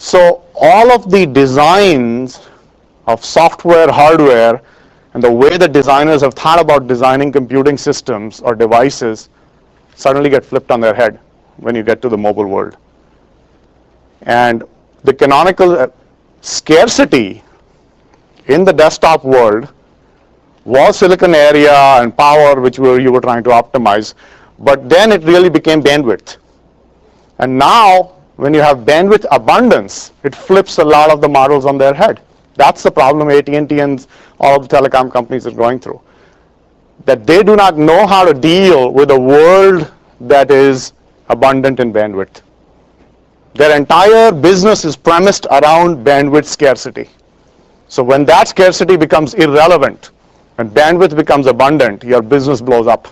So all of the designs of software, hardware, and the way that designers have thought about designing computing systems or devices suddenly get flipped on their head when you get to the mobile world. And the canonical scarcity in the desktop world was silicon area and power, which you were trying to optimize, but then it really became bandwidth. And now, when you have bandwidth abundance, it flips a lot of the models on their head. That's the problem AT&T and all of the telecom companies are going through. That they do not know how to deal with a world that is abundant in bandwidth. Their entire business is premised around bandwidth scarcity. So when that scarcity becomes irrelevant, when bandwidth becomes abundant, your business blows up.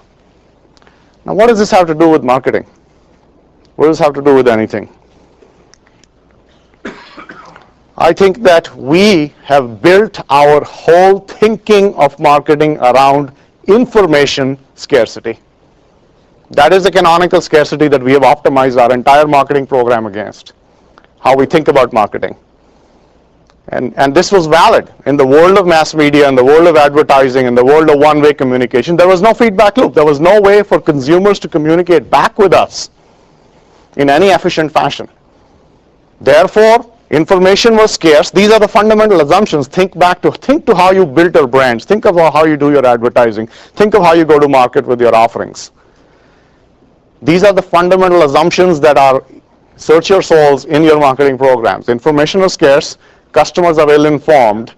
Now, what does this have to do with marketing? What does this have to do with anything? I think that we have built our whole thinking of marketing around information scarcity. That is the canonical scarcity that we have optimized our entire marketing program against, how we think about marketing. And this was valid in the world of mass media, in the world of advertising, in the world of one-way communication. There was no feedback loop. There was no way for consumers to communicate back with us in any efficient fashion. Therefore, information was scarce. These are the fundamental assumptions. Think to how you built your brands. Think of how you do your advertising. Think of how you go to market with your offerings. These are the fundamental assumptions that are search your souls in your marketing programs. Information is scarce. Customers are ill-informed.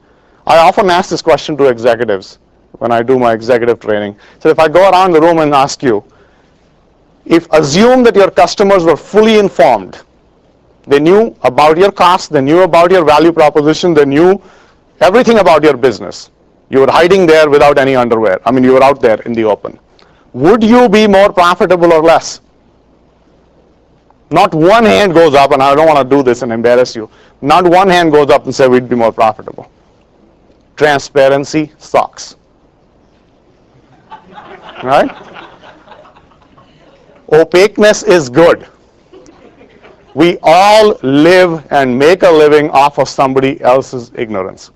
I often ask this question to executives when I do my executive training. So if I go around the room and ask you, assume that your customers were fully informed. They knew about your costs, they knew about your value proposition, they knew everything about your business. You were hiding there without any underwear. I mean, you were out there in the open. Would you be more profitable or less? Not one hand goes up, and I don't want to do this and embarrass you. Not one hand goes up and say we'd be more profitable. Transparency sucks. Right? Opaqueness is good. We all live and make a living off of somebody else's ignorance.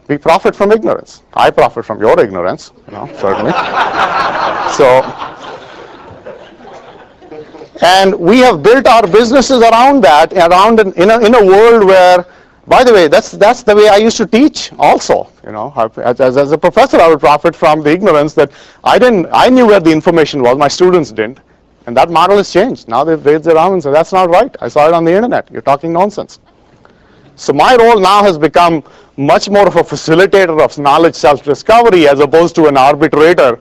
We profit from ignorance. I profit from your ignorance, certainly. And we have built our businesses around that, in a world where, by the way, that's the way I used to teach also. As a professor, I would profit from the ignorance that I knew where the information was, my students didn't. And that model has changed. Now they've raised their arm and said, that's not right. I saw it on the internet. You're talking nonsense. So my role now has become much more of a facilitator of knowledge self-discovery as opposed to an arbitrator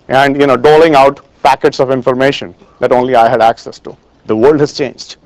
and doling out packets of information that only I had access to. The world has changed.